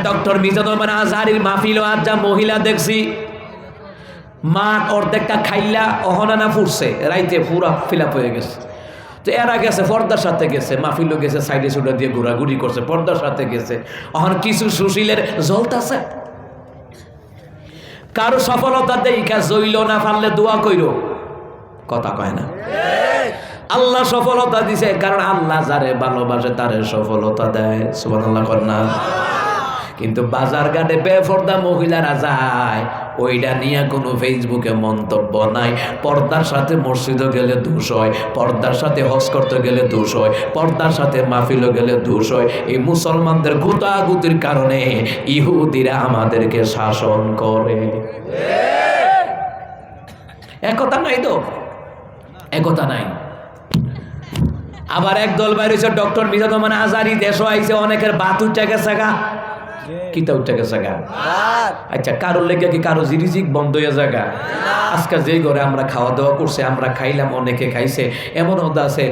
Doctor Mizanur Rahman আজহারীর মাহফিল আজ যা মহিলা দেখছি মা অর্ধেকটা খাইলা অহনানা ফুটছে রাইতে পুরা ফিল আপ হয়ে গেছে। তো এরা গেছে পর্দার সাথে গেছে, মাহফিলও গেছে, সাইডে সুডা দিয়ে ঘোরাঘুরি করছে, পর্দার সাথে গেছে। অহন কিছু সুশীলের জ্বলতাছে। কারো সফলতা দেখা জইল না পারলে দোয়া কইরো, কথা কয় না। আল্লাহ সফলতা দিছে, কারণ আল্লাহ যারে ভালোবাসে তারে সফলতা দেয়। সুবহানাল্লাহ কন্যা। কিন্তু বাজার ঘাটে বেপর্দা মহিলারা যায়, ওইটা নিয়ে কোনো ফেসবুকে মন্তব্য নাই। পর্দার সাথে মসজিদে গেলে দোষ হয়, পর্দার সাথে হজ করতে গেলে দোষ হয়, পর্দার সাথে মাহফিলে গেলে দোষ হয়। এই মুসলমানদের গুতাগুতির কারণে ইহুদিরা আমাদেরকে শাসন করে। একতা নাই তো, একতা নাই। আবার একদল বাইরে হয়েছে ডক্টর মিজানুর রহমান আজহারী, দেশও আইছে, অনেকের বাত উঠে গেছে গা। কিতা উঠে গেছে গা? আচ্ছা, কারোর লেগে কি কারো রিজিক বন্ধ হয়ে জায়গা? আজকে যেই ঘরে আমরা খাওয়া দাওয়া করছে, আমরা খাইলাম, অনেকে খাইছে, এমন হতে আছে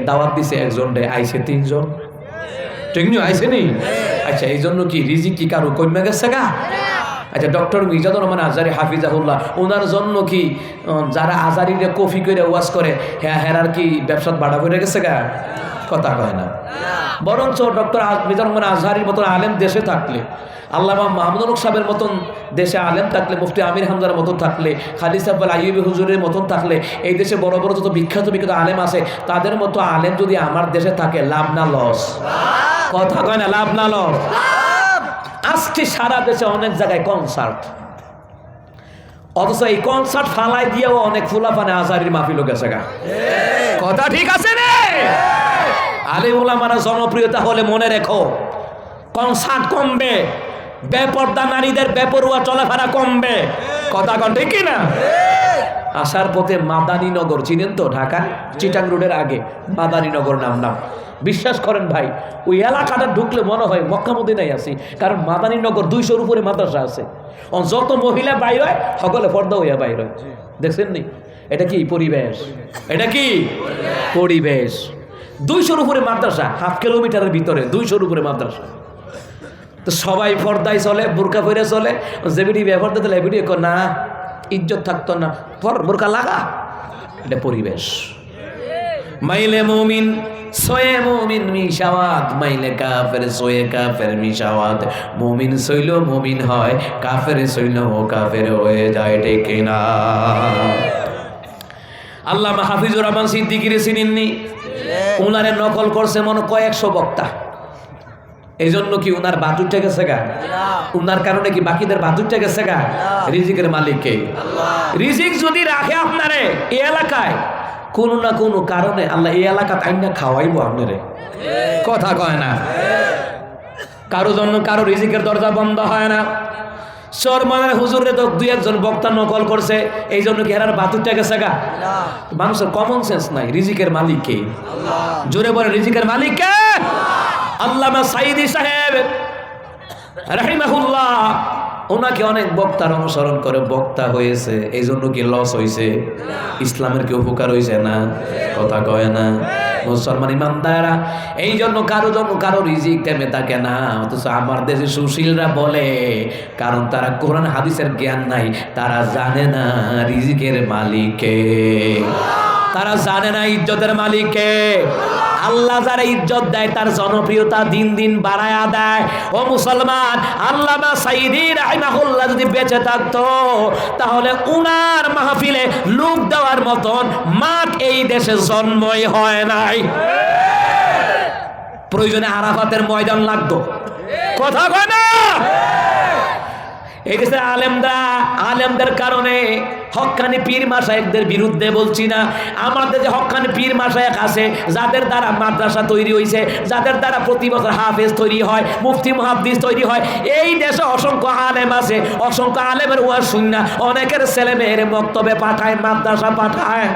দাওয়াত দিছে একজন রে, আইছে 3 জন, ঠিক নি? আইছে নি? আচ্ছা, এই জন্য কি রিজিক কি কারো কমে গেছে গা? আচ্ছা, ডক্টর মিজানুর রহমান আজহারী হাফিজাহুল্লাহ, ওনার জন্য কি যারা আজহারীরে কফি করে ওয়াজ করে হেরার কি ব্যবসাত বাড়া হয়ে গেছে গা? কথা কয় না। বরঞ্চ ডক্টর মিজানুর রহমান আজহারীর মতন আলেম দেশে থাকলে, আল্লামা মাহমুদুল হক সাহেবের মতন দেশে আলেম থাকলে, মুফতি আমির হামজার মতন থাকলে, খালিদ আব্বাল আইয়ুবী হুজুরের মতন থাকলে, এই দেশে বড় বড় যত বিখ্যাত বিখ্যাত আলেম আছে, তাদের মতো আলেম যদি আমার দেশে থাকে, লাভ না লস? কথা কয় না, লাভ না লস? আজকে সারা দেশে অনেক জায়গায় কনসার্ট, অথচ এই কনসার্ট ফালাই দিয়েও অনেক ফুলাফানে আজহারীর মাহফিল গেছে গা। কথা ঠিক আছে রে? আলেম ওলামারা জনপ্রিয়তা হলে মনে রেখো, কনসার্ট কমবে, বেপর্দা নারীদের বেপরুয়া চলাফেরা কমবে। কথা কন ঠিক না? আসার পথে মাদানীনগর চিনেন তো? ঢাকা চিটাং রোডের আগে মাদানীনগর নাম। বিশ্বাস করেন ভাই, ওই এলাকাটা ঢুকলে মনে হয় মক্কা মদিনায় আছি, কারণ মাদানীনগর 200-র উপরে মাদ্রাসা আছে। যত মহিলা বাইর হয় সকলে পর্দা হইয়া বাইর হয়। দেখছেন নি? এটা কি পরিবেশ? এটা কি পরিবেশ? 200-র উপরে মাদ্রাসা, হাফ কিলোমিটারের ভিতরে 200-র উপরে মাদ্রাসা। তো সবাই পর্দায় চলে, বোরকা পরে চলে। যেবিডি ব্যবহার দিতে এবিডি না, ইজ্জত থাকতো না, বোরকা লাগা। এটা পরিবেশ। মাইলে মুমিন সোয়ে মুমিন মিশাওয়াত, মাইলে কাফের সোয়ে কাফের মিশাওয়াত। মুমিন সইল মুমিন হয়, কাফের সইল ও কাফের হয়ে যায়, ঠিক না? আল্লামা হাফিজুর রহমান সিদ্দিকীরে চিনেননি? উনারে নকল করছে মনে কয়েকশো বক্তা। এই জন্য কি উনার বাত উঠে গেছে গা? উনার কারণে কি বাকিদের বাত উঠে গেছে গা? রিজিকের মালিক কে? রিজিক যদি রাখে আপনারে এই এলাকায়, কোনো না কোনো কারণে আল্লাহ এই এলাকা আইনা খাওয়াইবো আপনারে। কথা কয় না? কারো জন্য কারো রিজিকের দরজা বন্ধ হয় না। সরমানের হুজুরে তো 2-1 বক্তা নকল করছে, এই জন্য কি হেরার বাত উঠে গেছে গা? মানুষের কমন সেন্স নাই। রিজিকের মালিক কে? জোরে বলে, রিজিকের মালিক কে? আল্লামা সাইদি সাহেব রাহিমাহুল্লাহ, ওনাকে অনেক বক্তার অনুসরণ করে বক্তা হয়েছে, এই জন্য কি লস হয়েছে? ইসলামের কি উপকার হয়েছে না? কথা কয় না? মুসলমান ইমানদারা, এই জন্য কারো জন্য কারো রিজিক থেমে থাকে না। অথচ আমার দেশে সুশীলরা বলে, কারণ তারা কোরআন হাদিসের জ্ঞান নাই, তারা জানে না রিজিকের মালিককে, তারা জানে না ইজ্জতের মালিককে। আল্লাহ যারা ইজ্জত দেয় তার জনপ্রিয়তা দিন দিন বাড়ায়া দেয়। ও মুসলমান, আল্লামা সাইদি রাহিমাহুল্লাহ যদি বেঁচে থাকতো, তাহলে উনার মাহফিলে লোক দেওয়ার মতন মাঠ এই দেশে জন্মই হয় নাই। প্রয়োজনে আরাফাতের ময়দান লাগতো। কথা কয় না? এই দেশের আলেমদের কারণে হক্কানি পীর মাশায়েখদের বিরুদ্ধে বলছি না, আমাদের যে হক্কানি পীর মাশায়েখ আছে, যাদের দ্বারা মাদ্রাসা তৈরি হয়েছে, যাদের দ্বারা প্রতি বছর হাফেজ তৈরি হয়, মুফতি মুহাদ্দিস তৈরি হয়, এই দেশে অসংখ্য আলেম আছে। অসংখ্য আলেমের ওয়াজ শুননা অনেকের ছেলে মেয়ের মক্তবে পাঠায়, মাদ্রাসা পাঠায়।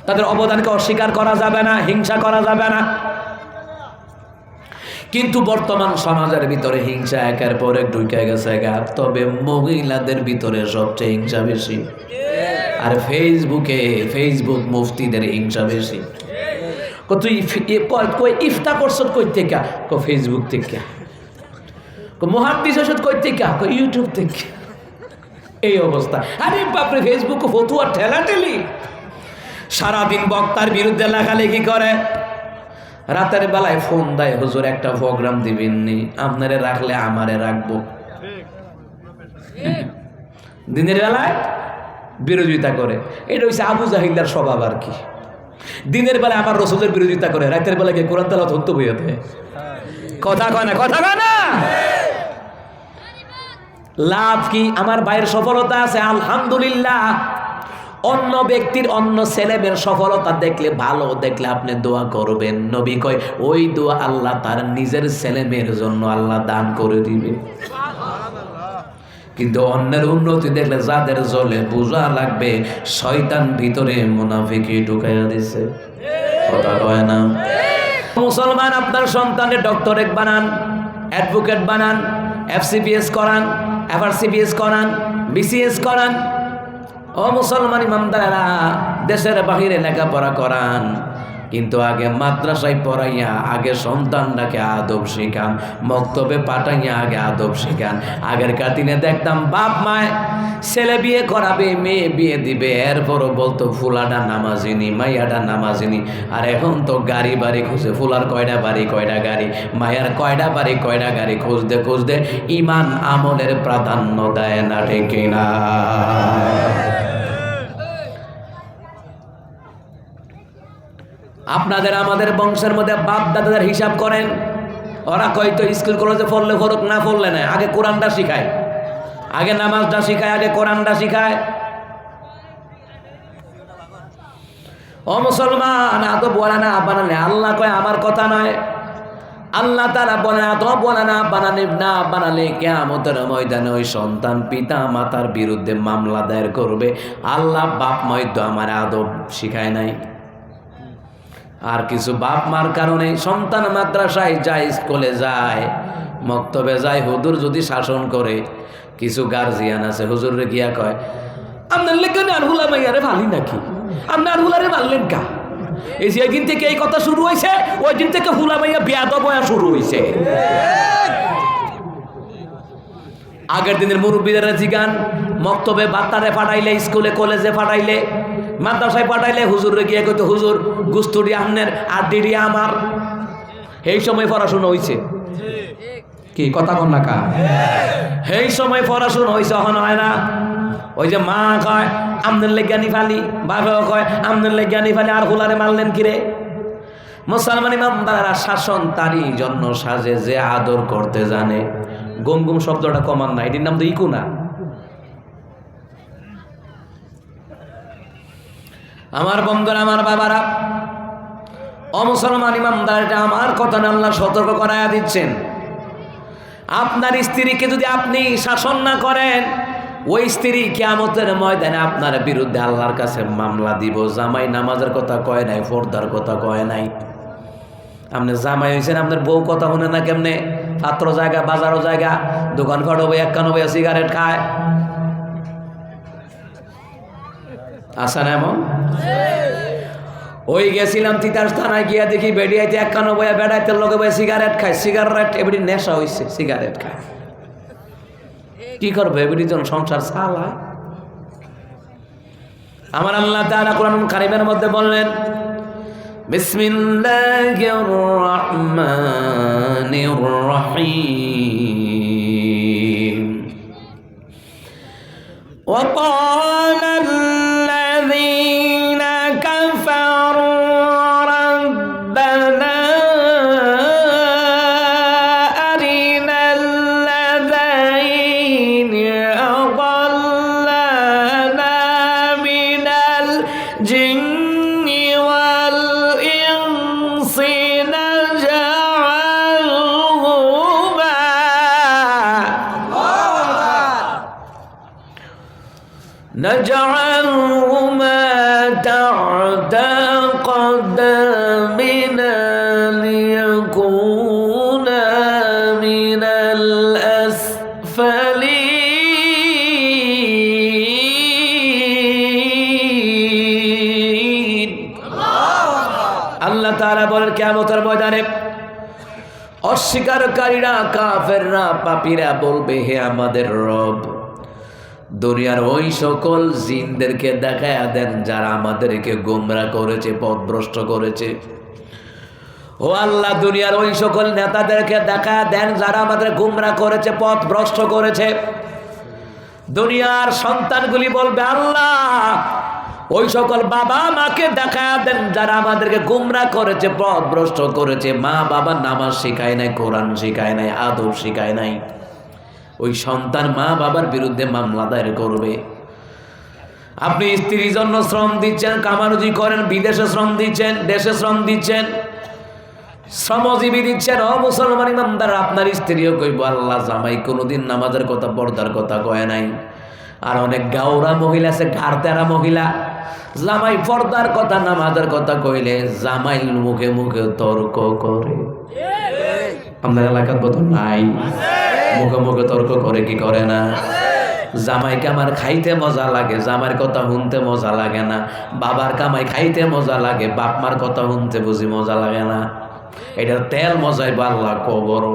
তাদের অবদানকে অস্বীকার করা যাবে না, হিংসা করা যাবে না। কিন্তু বর্তমান সমাজের ভিতরে হিংসা একের পর এক ঢুকে গেছে গা। তবে মহিলাদের ভিতরে সবচেয়ে হিংসা বেশি, আর ফেসবুক মুফতিদের হিংসা বেশি। তুই কই ইফতা করছ কই থেকে? ফেসবুক থেকে। মুহাদ্দিস ওষুধ কই থেকে? ইউটিউব থেকে। এই অবস্থা। আরে বাপরে, ফেসবুকে ফতুয়া ঠেলাঠেলি, সারাদিন বক্তার বিরুদ্ধে লেখালেখি করে, রাতের বেলায় ফোন দেয়, হুজুর একটা প্রোগ্রাম দিবেননি, আপনারে রাখলে আমারে রাখবো। দিনের বেলায় বিরোধিতা করে, এটা হচ্ছে আবু জাহিলার স্বভাব আর কি। দিনের বেলায় আমার রসুলের বিরোধিতা করে, রাতের বেলায় গিয়ে কোরআন তেলাওয়াত হতে বইতে। কথা কয় না, কথা কয় না। লাভ কি? আমার ভাইয়ের সফলতা আছে আলহামদুলিল্লাহ। অন্য ব্যক্তির, অন্য ছেলেমেয়ের সফলতা দেখলে, ভালো দেখলে আপনি দোয়া করবেন। নবী কয় ওই দোয়া আল্লাহ তার নিজের ছেলেমেয়ের জন্য আল্লাহ দান করে দিবে। কিন্তু অন্যের উন্নতি দেখলে যাদের জ্বলে, বোঝা লাগবে শয়তান ভিতরে মুনাফিকি ঢুকাইয়া দিছে। কথা কয় না। মুসলমান, আপনার সন্তানের ডক্টরেট বানান, অ্যাডভোকেট বানান, FCPS করান, FRCPS করান, BCS করান। ও মুসলমান ইমানদারেরা, দেশের বাহিরে লেখাপড়া করান, কিন্তু আগে মাদ্রাসায় পড়াইয়া আগে সন্তানটাকে আদব শেখান, মক্তবে পাঠাইয়া আগে আদব শেখান। আগেরকার দিনে দেখতাম বাপ মায় ছেলে বিয়ে করাবে, মেয়ে বিয়ে দিবে, এরপরও বলতো ফুলাটা নামাজিনি, মাইয়াটা নামাজিনি। আর এখন তো গাড়ি বাড়ি খুঁজে, ফুলার কয়টা বাড়ি কয়টা গাড়ি, মায়ার কয়টা বাড়ি কয়টা গাড়ি, খুঁজতে খুঁজতে ইমান আমলের প্রাধান্য দেয় না, ঠিক কিনা? আপনাদের আমাদের বংশের মধ্যে বাপ দাদাদের হিসাব করেন, ওরা কয়তো স্কুল কলেজে পড়লে পড়ুক, না পড়লে না, আগে কোরআনটা শিখায়, আগে নামাজটা শিখায়, আগে কোরআনটা শিখায়। ও মুসলমান, আদব বলে না বানালে, আল্লাহ কয় আমার কথা নয়, আল্লাহ তাআলা বলে আদব বলে না বানালে কিয়ামতের ময়দানে ওই সন্তান পিতা মাতার বিরুদ্ধে মামলা দায়ের করবে। আল্লাহ বাপ ময়দ আমার আদব শিখায় নাই। আর কিছু বাপ মার কারণে সন্তান মাদ্রাসায় যায়, স্কুলে যায়, মক্তবে যায়, হুজুর যদি শাসন করে, কিছু গার্জিয়ান আছে হুজুরে গিয়া কয় আপনার লেখেন আর হুলা মাইয়ারে ভালি নাকি, আপনি আর হুলারে মারলেন কা? এই যেদিন থেকে এই কথা শুরু হয়েছে, ওই দিন থেকে হুলা মাইয়া বেয়াদব হওয়া শুরু হয়েছে। আগের দিনের মুরব্বীরা জিগান, মক্তবে বাত্তারে পাঠাইলে, স্কুলে কলেজে পাঠাইলে, মাদ্রাসায় পাঠাইলে হুজুরে গিয়ে কইতো হুজুর গুস্তুরি আমনের আর ডিড়ি আমার। এই সময় পড়াশোনা হয়েছে কি? কথা কন না কা? এই সময় পড়াশোনা হয়েছে, হন হয় না? ওই যে মা কয় আমনের লেজ্ঞানি ফালি, বাবাও কয় আমনের লেজ্ঞানি ফালি, আর হুলারে মারলেন কিরে? মুসলমান ইমানদারেরা শাসন তারই জন্য সাজে যে আদর করতে জানে। গমগুম শব্দটা কমান না, এটির নাম তো ইকু না। আমার বন্ধুরা, আমার বাবারা, অমুসলমান ইমানদার, এটা আমার কথা না, আল্লাহ সতর্ক করায়া দিচ্ছেন। আপনার স্ত্রীকে যদি আপনি শাসন না করেন, ওই স্ত্রী কিয়ামতের ময়দানে আপনার বিরুদ্ধে আল্লাহর কাছে মামলা দিব। জামাই নামাজের কথা কয় নাই, পর্দার কথা কয় নাই। আপনি জামাই হয়েছেন, আপনার বউ কথা শুনে না কেমনে? ছাত্র জায়গা, বাজারও জায়গা, দোকান ফাটো বই, এক কানো বইয়া সিগারেট খায়, আসা না এমন? ওই গেছিলাম তিতাস থানায়, গিয়া দেখি বেড়িয়াইতে এক কানো বইয়া বেড়াইতে লোকে বই সিগারেট খায়, সিগারেট এবারে নেশা হয়েছে, সিগারেট খায়। কি করবে এবারে? যখন সংসার চালা। আমার আল্লাহ তাআলা কোরআন কারীমের মধ্যে বললেন, বিসমিল্লাহির রহমানির রহিম, ওয়া ক্বালা الذين كفروا ربنا أرنا الذين أضلنا من الجن والإنس نجعلهما تحت قدمنا ليكونا من الأسفلين। আল্লাহ তাআলা অস্বীকারীরা, কাফেররা, পাপীরা বলবে, হে আমাদের রব, দুনিয়ার ওই সকল জিনদেরকে দেখায়া দেন যারা আমাদেরকে গোমরা করেছে, পথভ্রষ্ট করেছে। ও আল্লাহ, দুনিয়ার ওই সকল নেতাদেরকে দেখায়া দেন যারা আমাদের গোমরা করেছে, পথভ্রষ্ট করেছে। দুনিয়ার সন্তানগুলি বলবে, আল্লাহ, ওই সকল বাবা মাকে দেখায়া দেন যারা আমাদেরকে গোমরা করেছে, পথভ্রষ্ট করেছে। মা বাবা নামাজ শিখায় নাই, কোরআন শিখায় নাই, আদব শিখায় নাই। ওই সন্তান মা বাবার বিরুদ্ধে মামলা দায়ের করবে। আপনি স্ত্রীর জন্য শ্রম দিচ্ছেন, কামারুজি করেন, বিদেশে শ্রম দিচ্ছেন, দেশে শ্রম দিচ্ছেন, শ্রমজীবী দিচ্ছেন। ও মুসলমান ইমানদার, আপনার স্ত্রীও কইব, আল্লাহ, জামাই কোনোদিন নামাজের কথা, পর্দার কথা কয় নাই। আর অনেক গাওরা মহিলা আছে, ঘাড়তেরা মহিলা, জামাই পর্দার কথা, নামাজের কথা কইলে জামাই মুখে মুখে তর্ক করে। আপনার এলাকার বোধ নাই, মুখে মুখে তর্ক করে কি করে না? জামাইকে আমার খাইতে মজা লাগে, জামাইয়ের কথা শুনতে মজা লাগে না। বাবার কামাই খাইতে মজা লাগে, বাপ মার কথা শুনতে বুঝি মজা লাগে না। এটার তেল মজাই আল্লাহ কবর।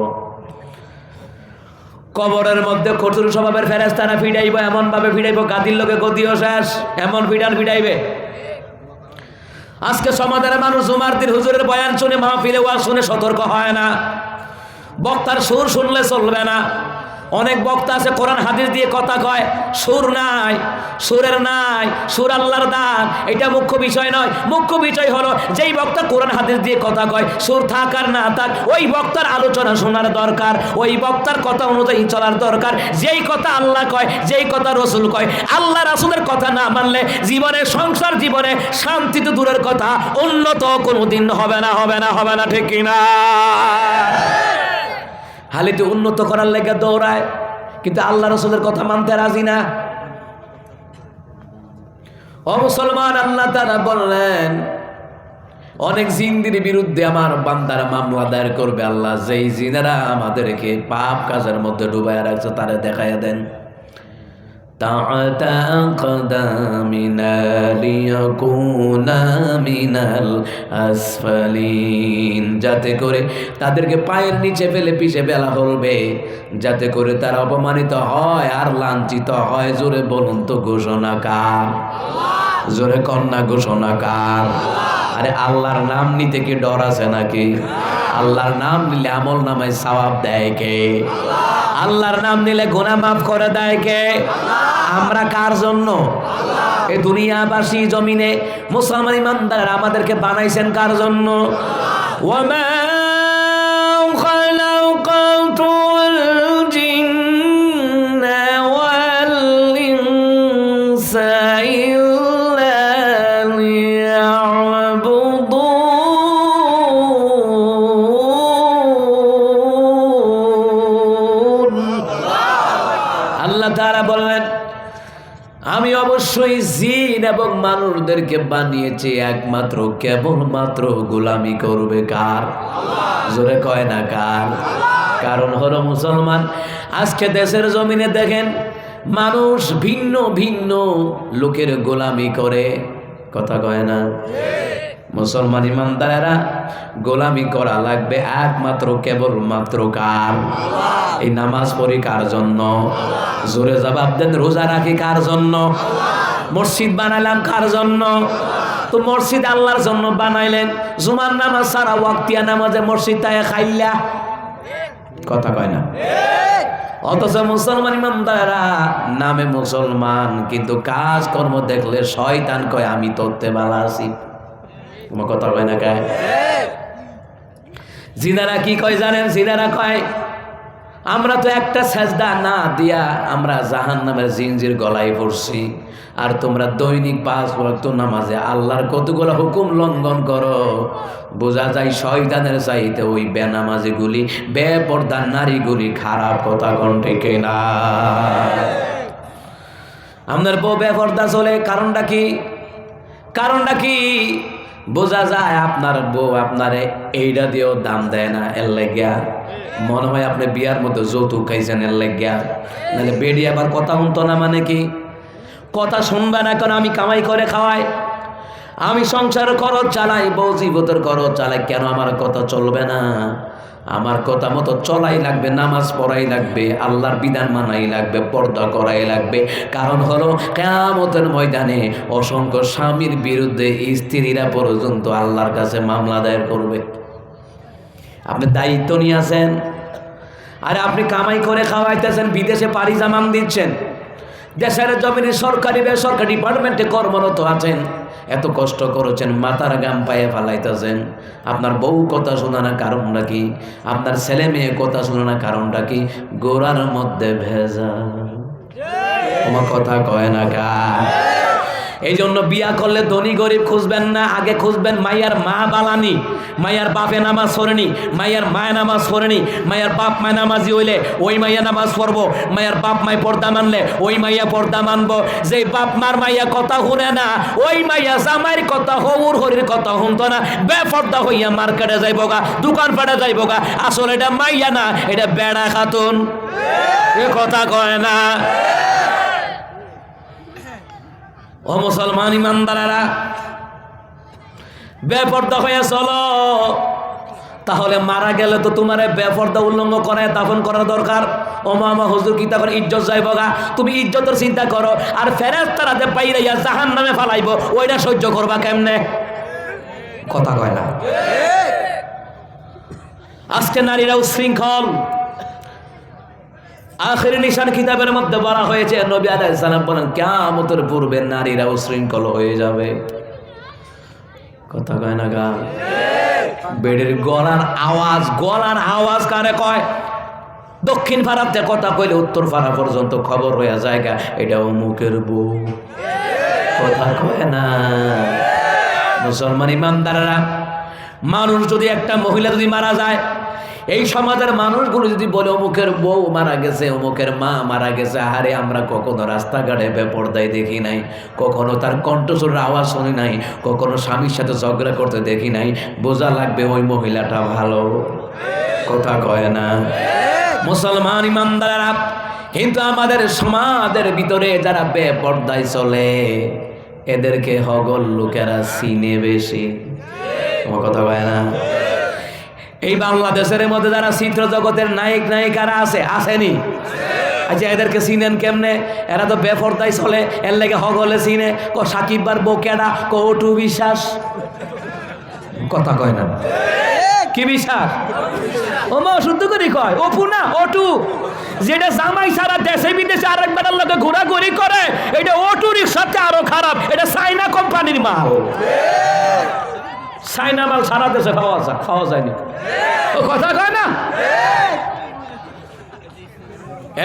কবরের মধ্যে কঠোর স্বভাবের ফেরেশতারা ফিরাইব, এমন ভাবে ফিরাইব গাদির লোকে গদিও শেষ, এমন ফিরাইবে। আজকে সমাজের মানুষ জুমারদিন হুজুরের বয়ান শুনে, মাহফিলে ওয়াজ শুনে সতর্ক হয় না। বক্তার সুর শুনলে চলবে না। অনেক বক্তা আছে কোরআন হাদিস দিয়ে কথা কয়, সুর নাই, সুরের নাই, সুর আল্লাহর দান। এটা মুখ্য বিষয় নয়। মুখ্য বিষয় হলো যেই বক্তা কোরআন হাদিস দিয়ে কথা কয়, সুর থাক আর না থাক, ওই বক্তার আলোচনা শোনার দরকার, ওই বক্তার কথা অনুযায়ী চলার দরকার। যেই কথা আল্লাহ কয়, যেই কথা রসুল কয়, আল্লাহ রাসূলের কথা না মানলে জীবনে, সংসার জীবনে শান্তি তো দূরের কথা, উন্নত কোনোদিন হবে না, হবে না, হবে না, ঠিক কিনা? হালিতে উন্নত করার লেগে দৌড়ায়, কিন্তু আল্লাহ রসুলের কথা মানতে রাজি না। ও মুসলমান, আল্লাহ তাআলা বললেন, অনেক জিনদের বিরুদ্ধে আমার বান্দারা মামলা দায়ের করবে। আল্লাহ, যেই জিনেরা আমাদেরকে পাপ কাজের মধ্যে ডুবাইয়া রাখছে তারে দেখাইয়া দেন। তাআতা আকদামিনা লিয়াকুনা মিনাল আসফালিন, যাতে করে তাদেরকে পায়ের নিচে ফেলে পিষে ফেলা হবে, যাতে করে তারা অপমানিত হয় আর লাঞ্ছিত হয়। জোরে বলুন তো, ঘোষণা কার? জোরে কন্যা, ঘোষণা কার? আরে আল্লাহর নাম নিতে কি ডর আছে নাকি? আল্লাহর নাম নিলে আমল নামায় সওয়াব দেয় কে? আল্লাহর নাম নিলে গুনাহ মাফ করে দেয় কে? আমরা কার জন্য? এই দুনিয়াবাসী, জমিনে মুসলমান ইমানদার আমাদেরকে বানাইছেন কার জন্য? ওয়ামা খালাকাতুল জিন্না ওয়াল ইনসা ইল্লা লিয়াবুদুন। আল্লাহ তাআলা বললেন, আমি অবশ্যই জিন এবং মানুষদেরকে বানিয়েছি একমাত্র, কেবলমাত্র গোলামি করবে কার? জোরে কয় না কার? কারণ হলো মুসলমান, আজকে দেশের জমিনে দেখেন মানুষ ভিন্ন ভিন্ন লোকের গোলামি করে, কথা কয় না? মুসলমান ইমানদারেরা গোলামি করা লাগবে একমাত্র, কেবলমাত্র কার? এই নামাজ পড়ি কার জন্য? জোরে জবাব দেন। রোজা রাখি কার জন্য? মসজিদ বানাইলাম কার জন্য? তো মসজিদ আল্লাহর জন্য বানাইলেন, জুমার নামাজ সারা ওয়াক্তিয়া নামাজে মসজিদ তাই খাইলা, কথা কয় না? অথচ মুসলমান ইমানদাররা নামে মুসলমান, কিন্তু কাজ কর্ম দেখলে শয়তান কয় আমি তোরতে ভালো আছি। তোমার কথা কয় না কয়? জিনারা কি কয় জানেন? জিনারা কয়, আমরা তো একটা সেজদা না দিয়া আমরা জাহান্নামের জিনজির গলায় পড়ছি, আর তোমরা দৈনিক 5 ওয়াক্ত নামাজে আল্লাহর কতগুলো হুকুম লঙ্ঘন করো। বোঝা যায় শয়তানের চাইতে ওই বেনামাজিগুলি, বেপরদা নারীগুলি খারাপ, কথা কোন ঠিক না? আপনার বউ বেপরদা চলে, কারণটা কি? কারণটা কি? বোঝা যায় আপনার বউ আপনারে এইটা দিয়েও দাম দেয় না, এর লাগিয়া মনে হয় আপনি বিয়ার মধ্যে যৌতুক খাইছেন, এর লাগিয়া। নাহলে বেডি আবার কথা শুনতো না, মানে কি? কথা শুনবে না কেন? আমি কামাই করে খাওয়াই, আমি সংসার খরচ চালাই, বউ জীবতের খরচ চালাই, কেন আমার কথা চলবে না? আমার কথা মতো চলাই লাগবে, নামাজ পড়াই লাগবে, আল্লাহর বিধান মানাই লাগবে, পর্দা করাই লাগবে। কারণ হলো কিয়ামতের ময়দানে অসংখ্য স্বামীর বিরুদ্ধে স্ত্রীরা পর্যন্ত আল্লাহর কাছে মামলা দায়ের করবে। আপনি দায়িত্ব নিয়ে আছেন, আরে আপনি কামাই করে খাওয়াইতেছেন, বিদেশে পাড়ি জামান দিচ্ছেন, দেশের জমিনে সরকারি বেসরকারি ডিপার্টমেন্টে কর্মরত আছেন, এত কষ্ট করেছেন, মাথার গাম পায়ে ফালাইতেছেন। আপনার বউ কথা শোনা না, কারণটা কি? আপনার ছেলে মেয়ে কথা শোনা না, কারণটা কি? গোড়ার মধ্যে ভেজাল। তোমার কথা কয় না কা? এই জন্য বিয়া করলে ধনী গরিব খুঁজবেন না, আগে খুঁজবেন মাইয়ার মা বালানি, মাইয়ার বাপে নামাজ পড়েনি, মাইয়ার মায় নামাজ পড়েনি, মাইয়ার বাপ মায় নামাজি হইলে ওই মাইয়া নামাজ পড়বো, মাইয়ার বাপ মায় পর্দা মানলে ওই মাইয়া পর্দা মানবো। যেই বাপ মার মাইয়া কথা শুনে না, ওই মাইয়া জামাইয়ের কথা হউর হরির কথা শুনতো না, বেপর্দা হইয়া মার্কেটে যাইব গা, দোকান পাটে যাইব গা। আসলে এটা মাইয়া না, এটা বেড়া খাতুন। এ কথা কয় না। ও মুসলমান ইমানদারেরা, বেপর্দা হয়ে চলো, তাহলে মারা গেলে তো তোমার বেপর্দা উল্লঙ্ঘ করে দাফন করার দরকার। ও মামা হুজুর কি তখন ইজ্জত যাইব গা? তুমি ইজ্জতের চিন্তা করো, আর ফেরেশতারা যে পাইরাইয়া জাহান্নামে ফালাইব, ওইটা সহ্য করবা কেমনে? কথা কয় না। আজকে নারীরা উশৃঙ্খল। আখিরি নিশান কিতাবের মধ্যে বলা হয়েছে, নবী আলাইহিস সালাম বলেন কিয়ামতের পূর্বে নারীরা উশৃঙ্খল হয়ে যাবে। কথা কয় না গা? বেডের গলার আওয়াজ কারে কয়? দক্ষিণ পাড়াতে কথা কইলে উত্তর পাড়া পর্যন্ত খবর হয়ে যায়, এটা অমুকের বউ। কথা কয় না। মুসলমান ইমানদারেরা, মানুষ যদি, একটা মহিলা যদি মারা যায়, এই সমাজের মানুষগুলো যদি বলে অমুকের বউ মারা গেছে, অমুকের মা মারা গেছে, আরে আমরা কখনো রাস্তাঘাটে বেপরদায় দেখি নাই, কখনো তার কণ্ঠস্বরের আওয়াজ শুনি নাই, কখনো স্বামীর সাথে ঝগড়া করতে দেখি নাই, বোঝা লাগবে ওই মহিলাটা ভালো। কথা কয় না। মুসলমান ইমানদারেরা, কিন্তু আমাদের সমাজের ভিতরে যারা বেপরদায় চলে, এদেরকে হগল লোকেরা চিনে বেশি। তোমার কথা কয় না। এই বাংলাদেশের মধ্যে যারা চিত্র জগতের নায়ক নায়িকারা আসেনি, আচ্ছা এদেরকে চিনেন কেমনে? এরা তো বেপরদায় চলে, এর লেগে হগলে চিনে। সাকিব বার বোকেডা, অটু বিশ্বাস। কথা কয় না। কি বিশ্বাস? ও মা শুদ্ধ করে কয়, অপু না অটু। যেটা জামাই সারা দেশে বিদেশে আরেক বেটার লোকে ঘোরাঘুরি করে, এটা অটু রিক্সাতে আরো খারাপ। এটা চাইনা কোম্পানির মাল। চাইনা মাল সারা দেশে খাওয়া যায়নি। ও কথা কয় না।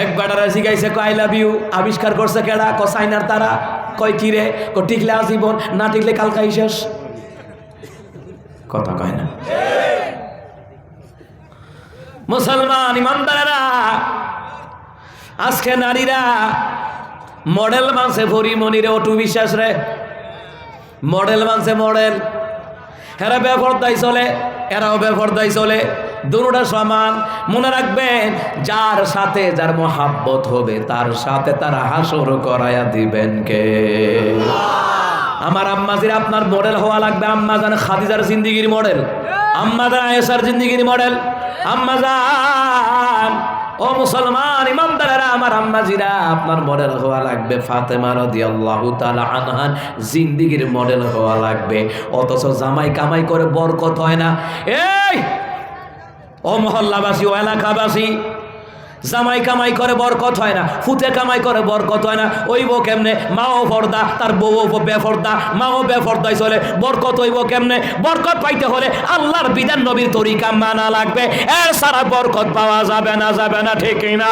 এক বেটারা শিখাইছে আই লাভ ইউ, আবিষ্কার করছে কেডা? চাইনার তারা। কয় কি রে? টিকলে আজীবন, না টিকলে কালকাই শেষ। কথা কয় না। মুসলমান ইমানদারেরা, আজকে নারীরা মডেল মানছে, পরিমণিরে অটু বিশ্বাস রে মডেল মানছে, মডেল। এরা বেপরদায় চলে, এরাও বেপরদায় চলে, দুটোটা সমান। মনে রাখবেন, যার সাথে যার মহাব্বত হবে, তার সাথে তার হাসর করায়া দিবেন কে? আমার আম্মাজির আপনার মডেল হওয়া লাগবে। আম্মাজান খাদিজার জিন্দিগির মডেল, আম্মাজান আয়েশার জিন্দিগির মডেল। আম্মাজান, ও মুসলমান ইমানদারেরা, আমার আম্মাজিরা আপনার মডেল হওয়া লাগবে। ফাতেমা রাদিয়াল্লাহু তাআলা আনহা জিন্দিগির মডেল হওয়া লাগবে। অথচ জামাই কামাই করে বরকত হয় না। এই ও মহল্লাবাসী, ও এলাকাবাসী, জামাই কামাই করে বরকত হয় না, ফুতে কামাই করে বরকত হয় না। ওইব কেমনে? মাও পর্দা, তার বউ বেপর্দা, মাও বেপর্দায় চলে, বরকত হইব কেমনে? বরকত পাইতে হলে আল্লাহর বিধান নবীর তরিকা মানা লাগবে, এর সারা বরকত পাওয়া যাবে না। যাবে না, ঠিক না?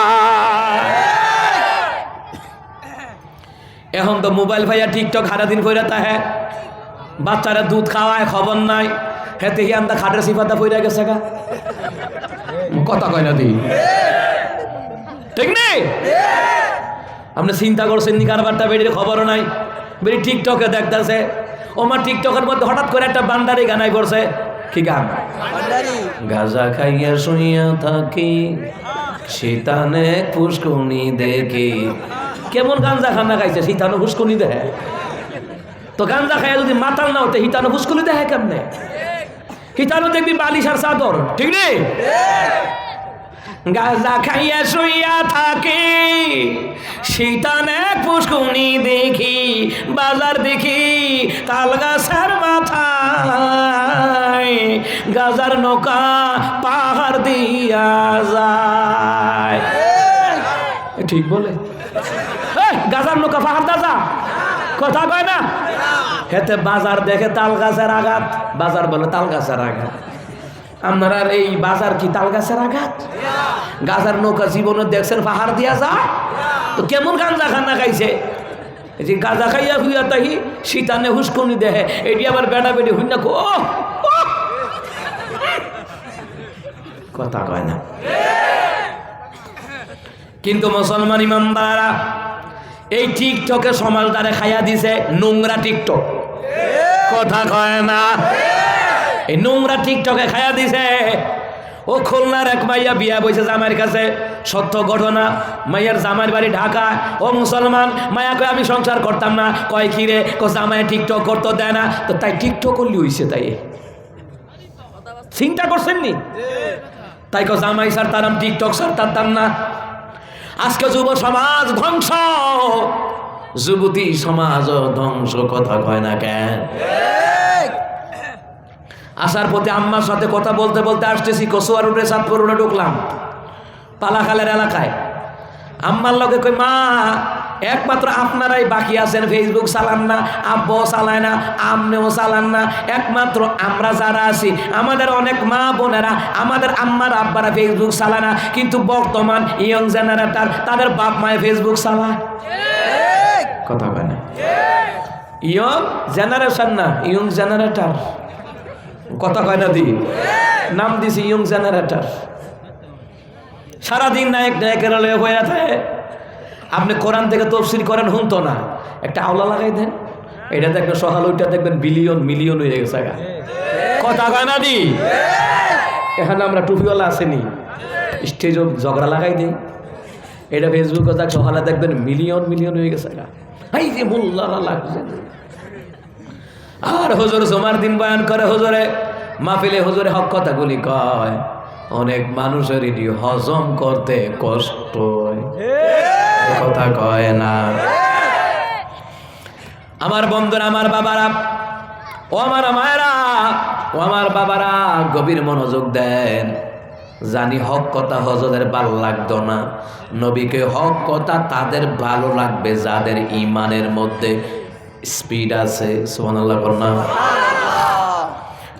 এখন তো মোবাইল ভাইয়া টিকটক সারাদিন কইরা তাহে, বাচ্চারা দুধ খাওয়ায়, খবর নাই। হেতে হিয়ান্দা খাটের সিফাতা পইরা গেছে গা। কথা কয় না দি, ঠিক নেই? আপনি চিন্তা করছেন নি কারবারটা? বেরিয়ে খবরও নাই, বেরিয়ে টিকটকে দেখতেছে। ওমার টিকটকের মধ্যে হঠাৎ করে একটা বান্দারি গানাই করছে। কি গান? গাজা খাইয়া শুইয়া থাকি, শীতানে ফুসকুনি দেখি। কেমন গাঞ্জা খানা খাইছে? শীতানো ফুসকুনি দেখে। তো গাঞ্জা খাইয়া যদি মাতাল না হতে হিতানো ফুসকুনি দেখে কেমনে? হিতানো দেখবি বালিশ আর চাদর, ঠিক নেই? গাঁজা খাইয়া শুইয়া থাকে শীতানে পুষ্কুনি দেখি, বাজার দেখি তাল গাছের মাথায়, গাজার নৌকা পাহাড় দিয়া যায়। ঠিক বলে? গাজার নৌকা পাহাড় দা যা, কথা কয় না? হেতে বাজার দেখে তাল গাছের আঘাত, বাজার বলে তাল গাছের আঘাত। আপনারা এই বাজার কি তাল গাছের আঘাত? গাজার নৌকা জীবনে দেখছেন পাহাড় দিয়া যা? তো কেমন গাঞ্জা খানা খাইছে যে গাঁজা খাইয়া হুইয়া তাহি শীতানে হুস্কুনি দেহে, এটি আবার বেটা বেটি হুই না, কথা কয় না। কিন্তু মুসলমান ইমানদাররা এই টিকটকে সমাজদারে খাইয়া দিছে নোংরা টিকটক, কথা কয় না? এই নোংরা টিকটকে খাইয়া দিছে। ও খুলনার এক মাইয়া বিয়া বইছে জামাইয়ের কাছে, সত্য ঘটনা। মাইয়ার জামাইয়ের বাড়ি ঢাকা। ও মুসলমান, মায়া কয় আমি সংসার করতাম না। কয় কি রে? জামাই টিকটক করতে দেয় না। তো তাই টিকটক করলি হইছে, তাই চিন্তা করছেন নি? তাই জামাই স্যার তারাম টিকটক স্যার তারতাম না। আজকে যুব সমাজ ধ্বংস, যুবতী সমাজ ধ্বংস, কথা কয় না কেন? আসার পথে আম্মার সাথে কথা বলতে বলতে আসতেছি, কসুয়া রোডে চাঁদপুর রোডে ঢুকলাম, পালাখালের এলাকায়। আম্মার লগে কই, মা একমাত্র আপনারাই বাকি আছেন, ফেসবুক চালান না, আব্বাও চালায় না, আমনেও চালান না, একমাত্র আমরা যারা আছি, আমাদের অনেক মা বোনেরা, আমাদের আম্মার আব্বারা ফেসবুক চালায় না, কিন্তু বর্তমান ইয়ং জেনারেটর তাদের বাপ মায়ে ফেসবুক চালায়, কথা কয় না? ইয়ং জেনারেশন না, ইয়ং জেনারেটর, কথা কয় না? দি নাম দিছি ইয়ং জেনারেটর। সারাদিন নায়ক নায়কের হয়ে থাকে। আপনি কোরআন থেকে তফসির করেন, শুনতো না, একটা আওলা লাগাই দেন, এটা দেখবেন সকাল ওইটা দেখবেন বিলিয়ন মিলিয়ন হয়ে গেছে, কথা কয় না? দি এখানে আমরা টুপিওয়ালা আসেনি, স্টেজ ঝগড়া লাগাই দিই, এটা ফেসবুকে দেখ সকালে দেখবেন মিলিয়ন মিলিয়ন হয়ে গেছে। এই যে মোল্লা লাগছে। আর হুজুর জুমার দিন বয়ান করে, হুজুরে মাহফিলে হুজুরে হক কথাগুলি কয়, অনেক মানুষের এটি হজম করতে কষ্ট হয়, কথা কয় না? আমার বন্ধুরা, আমার বাবারা, ও আমার মায়েরা, ও আমার বাবারা, গভীর মনোযোগ দেন। জানি হক কথা হজরের ভালো লাগতো না, নবীকে হক কথা তাদের ভালো লাগবে যাদের ইমানের মধ্যে স্পিড আছে। সুবহানাল্লাহ বলনা।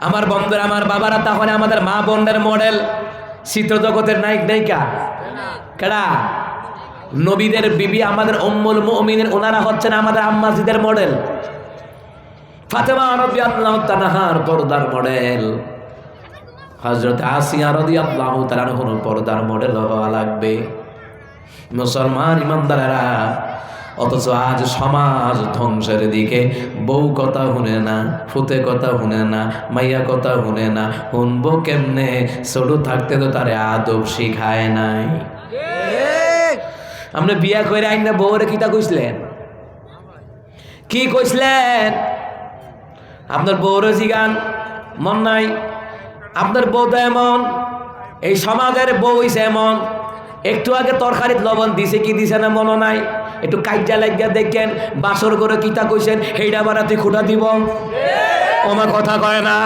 আমার বন্ধুরা, আমার বাবারা, তাহলে আমাদের মা বোনদের মডেল চিত্র জগতের নায়ক নায়িকা কেডা? নবীদের বিবি, আমাদের উম্মুল মুমিনিন, ওনারা হচ্ছেন আমাদের আম্মাজিদের মডেল। ফাতেমা রাদিয়াল্লাহু তাআলার পর্দার মডেল, হযরত আসিয়া রাদিয়াল্লাহু তাআলার পর্দার মডেল হওয়া লাগবে। মুসলমান ইমানদারেরা, অথচ আজ সমাজ ধ্বংসের দিকে। বউ কথা শুনে না, ফুতে কথা শুনে না, মাইয়া কথা শুনে না, শুনবো কেমনে? ছোট থাকতে তো তারে আদব শিখায় নাই। আপনি বিয়া করে আইন না, বউরে কিতা কইছিলেন? কি কইছিলেন? আপনার বউরে জিগান, মন নাই? আপনার বউ তো এমন, এই সমাজের বউ হইছে এমন, একটু আগে তরকারিত লবণ দিছে কি দিছে না মনে নাই? একটু কাইজা লাগিয়া দেখেন, বাসর করে কিতা কইছেন, সেইটা বাড়াতে খুঁটা দিব, আমার কথা কয় না?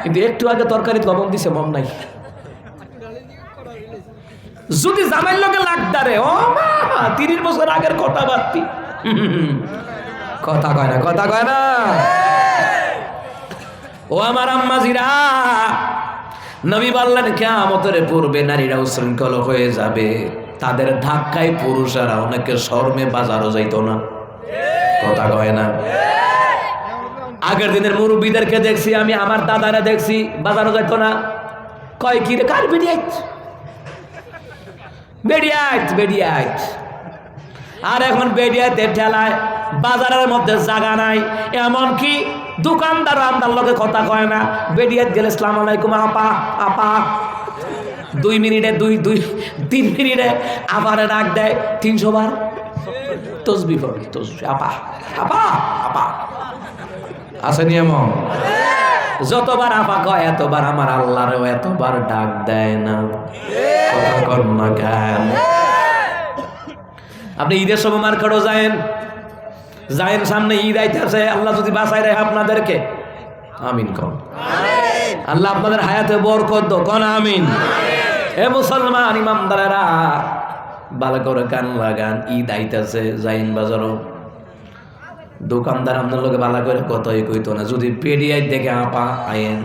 কিন্তু একটু আগে তরকারিত লবণ দিছে, মন নাই? যদি জামাইর লোকে লাগতারে, ও মা 30 বছর আগের কথা বাড়তি, কথা কয় না, কথা কয় না? ও আমার আম্মাজিরা, নবী বললেন কিয়ামতের পূর্বে নারীরা উশৃঙ্খল হয়ে যাবে, তাদের ধাক্কায় পুরুষেরা অনেকে শর্মে বাজারও যাইত না, কথা কয় না? আগের দিনের মুরব্বীদেরকে দেখছি আমি, আমার দাদারা দেখছি বাজারও যাইত না। কয় কি রে, কার বেডিয়াইত বেডিয়াইত বেডিয়াইত। আর এখন বেডিয়াইতের ঠেলায় বাজারের মধ্যে জায়গা নাই, এমনকি দোকানদার আমদার লোকে কথা কয় না। বেডিয়াত গেলে আসসালামু আলাইকুম আপা, আপা 2 মিনিটে 3 মিনিটে আবার ডাক দেয় 300 বার তসবি পড়ে, তসবি আপা আপা আপা। আছে নিয়ম? যতবার আপা কয় এতবার আমার আল্লাহরেও এতবার ডাক দেয় না। কথা কর না কেন? আপনি ঈদের সময় মার্কেটও যায়েন, সামনে ঈদ আইতেছে, আল্লাহ যদি বাঁচায় রাখে আপনাদেরকে, আমিন কন। আল্লাহ আপনাদের হায়াতে বরকত দাও, কোন আমিন। হে মুসলমান ইমানদারেরা, ভালো করে কান লাগান। ঈদ আইতেছে, যাইন বাজারও, দোকানদার আপনার লোকে ভালো করে কথাই কইতো না। যদি পেডিয়াই দেখে আপা আইন,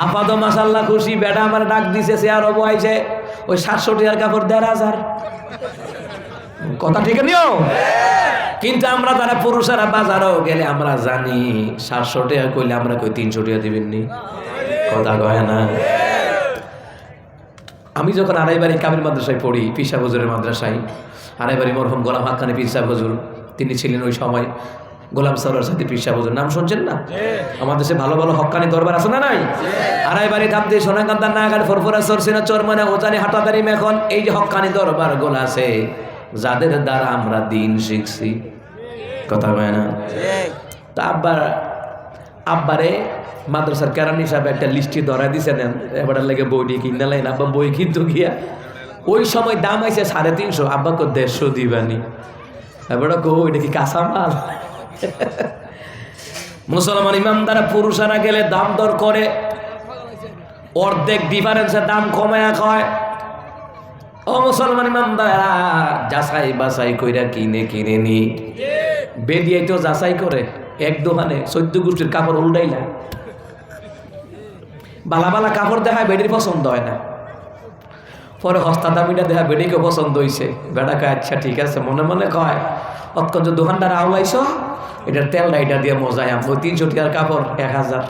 আপা তো মাশাল্লাহ খুশি, বেটা আমার ডাক দিছে, সে আর আইছে ওই 700 টাকার কাপড় 1500। কথা ঠিক নিও। কিন্তু আমরা যারা পুরুষেরা বাজারও গেলে আমরা জানি 700 টাকা কইলে আমরা কই 300 টাকা দিবেন নি। কথা কয় না। আমি যখন আড়াইবাড়ি কামিল মাদ্রাসায় পড়ি, পিসা হুজুরের মাদ্রাসায়, আড়াইবাড়ি মরহুম গোলাম হাক্কানি পীর সাহেব হুজুর, তিনি ছিলেন ওই সময় গোলাম সাউরার সাথে পীর সাহেব হুজুর, নাম শুনছেন না? আমাদের দেশে ভালো ভালো হক্কানি দরবার আছে না নাই? আড়াইবাড়ি থামতে সোনাকান্দার নাগার ফরফরা সরসিনা চরমানা ওজানি হাটাদারি মেখন, এই যে হক্কানি দরবার গুলো আছে, যাদের দ্বারা আমরা দিন শিখছি। কথা হয় না? তা আব্বারে মাদ্রাসার কেরানি সাহেব একটা লিস্টি ধরা দিছে, নেন এবার লেগে বইটি কিনা লাইন। আব্বা বই কিন্তু গিয়া ওই সময় দাম আইছে 350, আব্বা কো 150 দিবানি। এবার কো এটা কি কাঁচা মাল? মুসলমান ইমানদারা পুরুষেরা গেলে দাম দর করে, অর্ধেক ডিফারেন্সের দাম কমায়া কয়। ও মুসলমান ইমানদারা, যাচাই বাছাই কইরা কিনে নি। বেদিয়াই তো যাচাই করে, এক দোকানে 14 গোষ্ঠীর কাপড় উল্টাইলা, বালা বালা কাপড় দেখায়, বেডির পছন্দ হয় না। পরে হস্তা দামিটা দেখা বেডিকে পছন্দ হয়েছে, বেটা কয় আচ্ছা ঠিক আছে, মনে মনে কয় অৎকঞ্জ দোকানদার আওলাইছ, এটার তেলটা এটা দিয়ে মজায় আম, ওই 300 টাকার কাপড় 1000।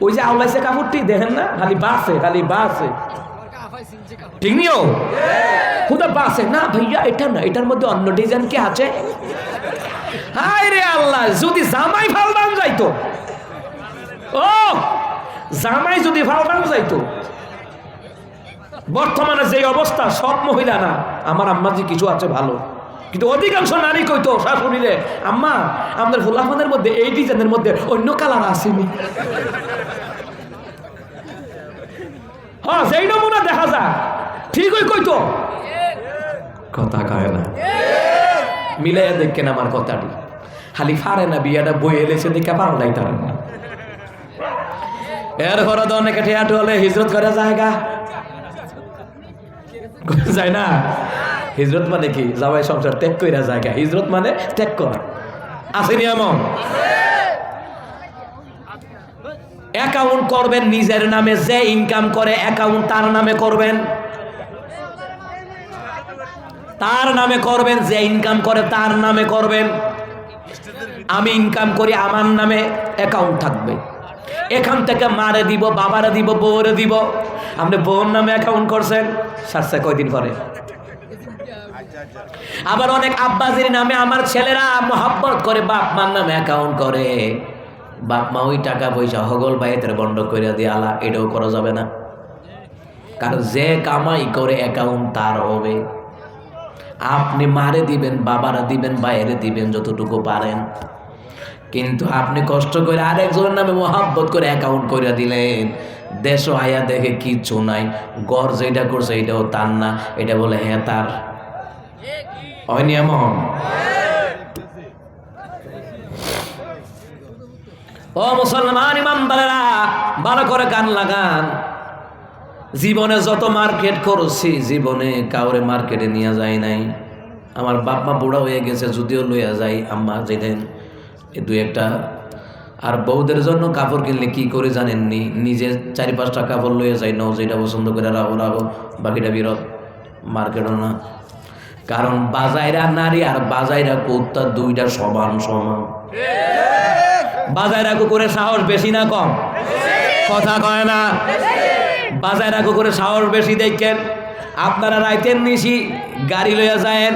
ওই যে আওলাইছে কাপড়টি দেখেন না, খালি বাসে ঠিক নিও, খুদা বাসে না ভাইয়া, এটা না, এটার মধ্যে অন্য ডিজাইন কি আছে? হায় রে আল্লাহ, যদি জামাই ফালদান যাইতো, ও জামাই যদি ফালদান যাইতো। বর্তমানে যে অবস্থা, সব মহিলা না, আমার আম্মা যে কিছু আছে ভালো, কিন্তু অধিকাংশ নারী কইতো শাশুড়িরে, আম্মা আমাদের ফুলাফানের মধ্যে এই ডিজাইনের মধ্যে অন্য কালার আসেনি। হ্যাঁ, সেই নমুনা দেখা যায়, ঠিকই কইতো। কথা কয় না, মিলাইয়া দেখেন আমার কথাটি। খালি ফারে না বিয়াটা বই এলেছে দেখে পাল্লাই তার না। এর ঘরে তো অনেকে ঠেয়াটু হলে হিজরত করে জায়গা যায় না। হিজরত মানে কি? জামাই সংসার ত্যাগ কইরা জায়গা, হিজরত মানে ত্যাগ করা। আসেনি এমন? অ্যাকাউন্ট করবেন নিজের নামে, যে ইনকাম করে অ্যাকাউন্ট তার নামে করবেন, তার নামে করবেন, যে ইনকাম করে তার নামে করবেন। আমি ইনকাম করি, আমার নামে অ্যাকাউন্ট থাকবে। এখান থেকে মারে দিব, বাবারে দিব, বউরে দিব। আপনি বউর নামে অ্যাকাউন্ট করছেন, সারছে কয়দিন পরে। আবার অনেক আব্বাজির নামে আমার ছেলেরা মহব্বত করে বাপ মার নামে অ্যাকাউন্ট করে। বাপ মা ওই টাকা পয়সা হগল বাইতের বন্ধ করে দিয়ে আলা, এটাও করা যাবে না। কারণ যে কামাই করে অ্যাকাউন্ট তার হবে। আপনি মারে দিবেন, বাবারা দিবেন, বাইরে দিবেন যতটুকু পারেন, কিন্তু আপনি কষ্ট করে আরেকজনের নামে মহব্বত করে অ্যাকাউন্ট করে দিলেন। দেশ আয়া দেখে কিচ্ছু নাই, গড় যেটা করছে এটাও তার না, এটা বলে হ্যাঁ তার। হয়নি এমন? ও মুসলমান ইমানদারেরা, ভালো করে কান লাগান। জীবনে যত মার্কেট করছি, জীবনে কাউরে মার্কেটে নিয়ে যায় নাই। আমার বাপ মা বুড়া হয়ে গেছে, যদিও লইয়া যাই আম্মা যেতেন দুই একটা। আর বউদের জন্য কাপড় কিনলে কি করে জানেননি, নিজে 4-5টা কাপড় লইয়া যাই, নাও যেটা পছন্দ করে রাখো, বাকিটা বিরত, মার্কেটও না। কারণ বাজাইরা নারী আর বাজাইরা কুত্তা দুইটা সমান সমান। বাজাইরা কুকুরের সাহস বেশি না কম? কথা কয় না। বাজাইরা কুকুরের সাহস বেশি দেখেন। আপনারা রাইতেন নিশি গাড়ি লইয়া যায়েন,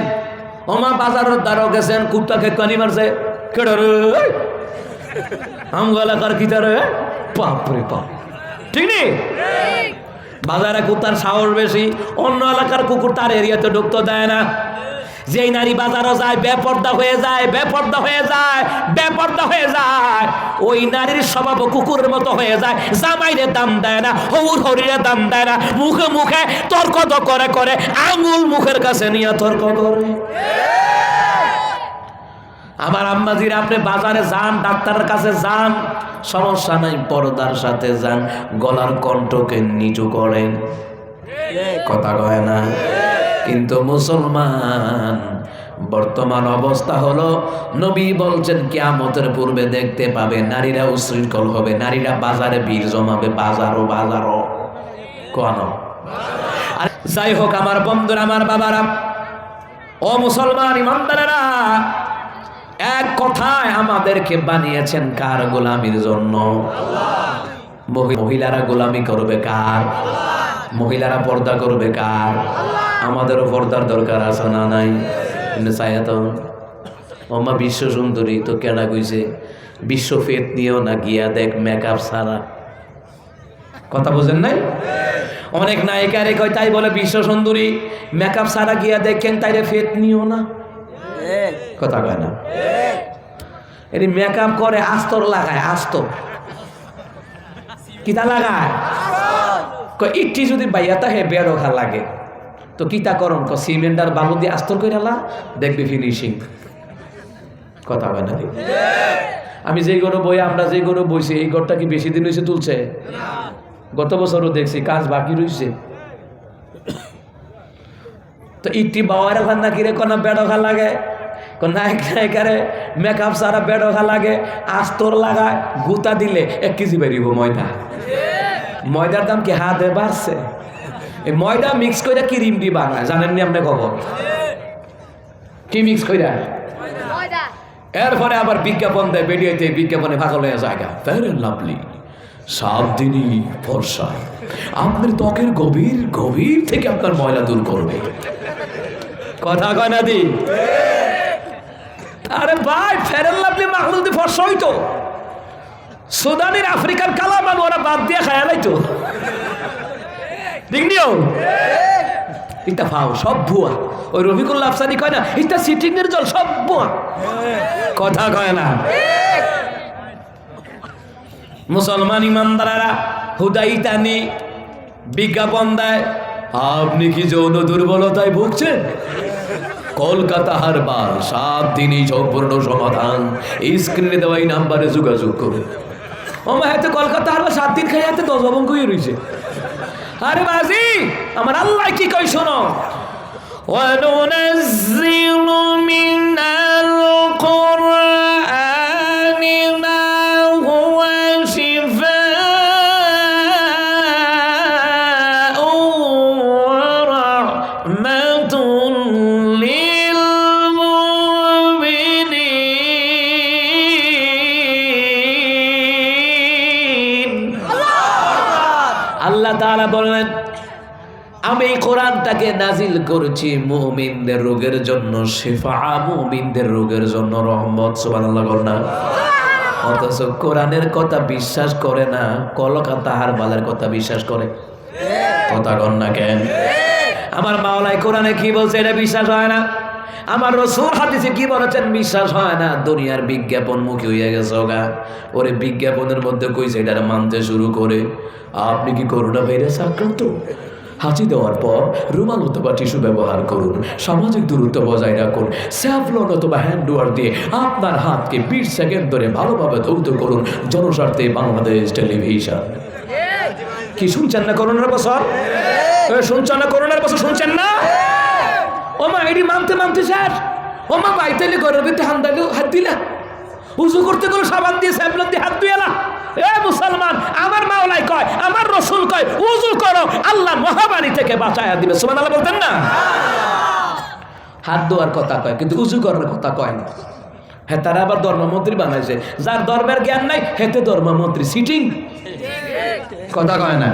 ওমা বাজারের দ্বারও গেছেন, কুত্তাকে কানি মারছে, কেডা রে আমগো এলাকার কিতা রে, বাপরে বাপ, ঠিক নেই? বাজারে কুত্তার সাহস বেশি, অন্য এলাকার কুকুর তার এরিয়াতে ঢুকতে দেয় না। যেই নারী বাজারও যায় বেপর্দা হয়ে যায়, বেপর্দা হয়ে যায়, বেপর্দা হয়ে যায়, ওই নারীর স্বভাব কুকুরের মতো হয়ে যায়। জামাইরে দাম দেয় না, হৌর হরিরে দাম দেয় না, মুখে মুখে তর্ক তো করে করে আঙুল মুখের কাছে নিয়ে তর্ক করে। আমার আম্মাজির আপনি বাজারে যান, ডাক্তারের কাছে যান, সমস্যা নাই, পর্দার সাথে যান, গলার কণ্ঠকে নিচু করেন, কথা কয় না। কিন্তু মুসলমান বর্তমান অবস্থা হলো, নবী বলছেন কিয়ামতের পূর্বে দেখতে পাবে নারীরা উশৃঙ্খল হবে, নারীরা বাজারে ভিড় জমাবে, বাজারও বাজারও কোন। আর যাই হোক আমার বন্ধুরা, আমার বাবারা, ও মুসলমান ইমানদারেরা, এক কথায় আমাদেরকে বানিয়েছেন কার গোলামির জন্য? মহিলারা গোলামি করবে কার? মহিলারা পর্দা করবে কার? আমাদেরও পর্দার দরকার আছে না নাই? ওমা বিশ্ব সুন্দরী তো কেনা কইছে বিশ্ব ফেত নিয়েও না, গিয়া দেখ মেকআপ সারা। কথা বোঝেন নাই? অনেক নায়িকারে কয় তাই বলে বিশ্ব সুন্দরী, মেকআপ সারা গিয়া দেখেন তাইরে ফেত নিও না, কথা কয় না। এটি মেকআপ করে আস্তর লাগায়, আস্তর কিতা লাগায়, ইটি যদি বাইয়াতা হে বেরোখা লাগে তো কিতা করন, সিমেন্ট আর বালু দিয়ে আস্তর করে আলা, দেখবি ফিনিশিং, কথা কয় না। আমি যে গরু বই, আমরা যে গরু বইছি, এই গরটা কি বেশি দিন হয়েছে তুলছে? গত বছরও দেখছি কাজ বাকি রয়েছে। তো ইটি বাবার ওখান না কিরে কোন বেড়োখা লাগে, নায়িকারে মেকআপ সারা বেড়োখা লাগে, আস্তর লাগায়, গুতা দিলে 1 কেজি বেরিব ময়দা। ময়দার দাম কি হাতে বাড়ছে? এই ময়দা মিক্স করে ক্রিম দি বানায়, জানেননি আপনি খবর? কি মিক্স করে? এরপরে আবার বিজ্ঞাপন দেয়, বেরিয়েতে বিজ্ঞাপনে পাগল হয়ে জায়গা, ফেয়ার এন্ড লাভলি 7 দিনই ফর্সা, আপনার ত্বকের গভীর গভীর থেকে আপনার ময়লা দূর করবে, কথা কয় না দি? আরে ভাই, ফেয়ার এন্ড লাভলি মাখলে যদি ফর্সা হইতো, সুদানের আফ্রিকার কালা মানুষ ওরা বাদ দিয়ে খায়ালাই তো, দেখনিও এটা ফাও, সব ভুয়া। ওই রফিকুল্লাহ আফসানি কয় না এটা সিটিং এর জল, সব ভুয়া, কথা কয় না। মুসলমান ইমানদারেরা হুদাইতানি বিজ্ঞাপন দেয়, আপনি কি যৌন দুর্বলতায় ভুগছেন? কলকাতা হারবাল 7 দিনই সম্পূর্ণ সমাধান, এই স্ক্রিনে দেওয়া এই নাম্বারে যোগাযোগ করুন। ও মা, হাতে কলকাতা হারবাল 7 দিন খাই হাতে 10 অবঙ্গ হয়ে রয়েছে। আরে বাজি, আমার আল্লাহ কি কই শোনো, وَنُنَزِّلُ مِنَ الْقُرْآنِ مَا هُوَ شِفَاءٌ وَرَحْمَةٌ لِلْمُؤْمِنِينَ। আল্লাহ তাআলা বললেন, আমি কোরআনটাকে নাজিল করেছি মুমিনদের রোগের জন্য শিফা, মুমিনদের রোগের জন্য রহমত। সুবহানাল্লাহ বলনা। অথচ কোরআনের কথা বিশ্বাস করে না, কলকাতা হারবালের কথা বিশ্বাস করে, কথা কন না কেন? আমার মাওলাই কোরআনে কি বলছে এটা বিশ্বাস হয় না, আমার রাসূল হাদিসে কি বলেছেন বিশ্বাস হয় না। দুনিয়ার বিজ্ঞাপন মুখী হয়ে গেছে ওগা, ওরে বিজ্ঞাপনের মধ্যে কইছে এটা মানতে শুরু করে। আপনি কি করোনা ভাইরাস আক্রান্ত? হাঁচি দেওয়ার পর রুমাল অথবা টিস্যু ব্যবহার করুন, সামাজিক দূরত্ব বজায় রাখুন, স্যাভলন অথবা হ্যান্ড ওয়াশ দিয়ে আপনার হাতকে 20 সেকেন্ড ধরে ভালোভাবে ধৌত করুন। জনস্বার্থে বাংলাদেশ টেলিভিশন। কি শুনছেন না করোনার বছর? শুনছেন না করোনার বছর? শুনছেন না? ও মা, এটি মানতে মানতে স্যার, ও মা বাইতালি করে দিতে হাত দিলা, উজু করতে গেলে সাবান দিয়ে স্যাভলন দিয়ে হাত ধুয়ে না। এ মুসলমান, আমার মাওলাই কয়, আমার রাসূল কয় উযু করো, আল্লাহ মহামারী থেকে বাঁচায়া দিবে। সুবহানাল্লাহ বলতেন না? হাত ধোয়ার কথা কয় কিন্তু উযু করার কথা কয় না। হ্যাঁ, তারা আবার ধর্মমন্ত্রী বানাইছে, যার ধর্মের জ্ঞান নাই হেতে ধর্মমন্ত্রী, সিটিং, কথা কয় না।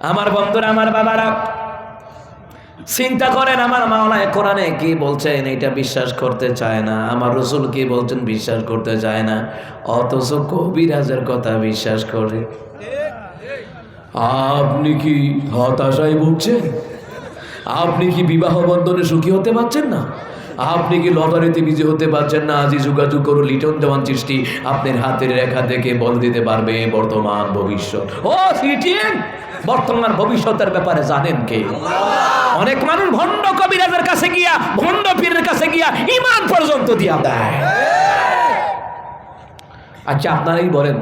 আমার বন্ধুরা, আমার বাবারা, চিন্তা করেন, আমার মাওলানা কোরআনে কি বলছেন এটা বিশ্বাস করতে চায় না, আমার রাসূল কি বলছেন বিশ্বাস করতে চায় না, অথচ কবিরাজের কথা বিশ্বাস করে। আপনি কি হতাশায় ভুগছেন? আপনি কি বিবাহ বন্ধনে সুখী হতে পারছেন না? আপনি কি লটারিতে বিজয়ী হতে পারছেন না? আজই যোগাযোগ করুন লিটন দেওয়ান চিশতি, আপনার হাতের রেখা থেকে বল দিতে পারবে বর্তমান ভবিষ্যৎ। ও সিটিএন, বর্তমান ভবিষ্যতের ব্যাপারে জানেন কে? অনেক মানুষ ভণ্ড কবিরাজের কাছে গিয়া, ভণ্ড পীরের কাছে গিয়া ঈমান পর্যন্ত দিয়া দেয়। আচ্ছা আপনারাই বলেন,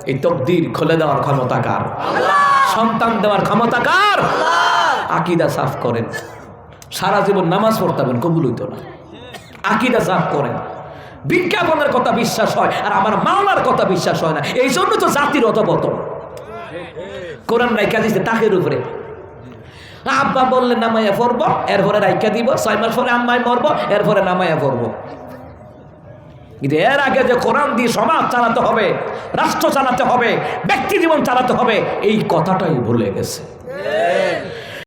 এই তকদির খুলে দেওয়ার ক্ষমতা কার? সন্তান দেওয়ার ক্ষমতা কার? আকীদা সাফ করেন। সারা জীবন নামাজ পড়তাবেন, কবুল হইতো না। আকীদা সাফ করেন। বিজ্ঞাপনের কথা বিশ্বাস হয় আর আমার মাওলার কথা বিশ্বাস হয় না, এই জন্য তো জাতির অধপতন। কোরআন রাইখা দিচ্ছে তাকের উপরে। আব্বা বললে নামাইয়া পড়বো, এরপরে রাইখা দিব, 6 মাস পরে আম্মায় মরবো, এরপরে নামাইয়া পড়বো। কিন্তু এর আগে যে কোরআন দিয়ে সমাজ চালাতে হবে, রাষ্ট্র চালাতে হবে, ব্যক্তি জীবন চালাতে হবে, এই কথাটাই ভুলে গেছে।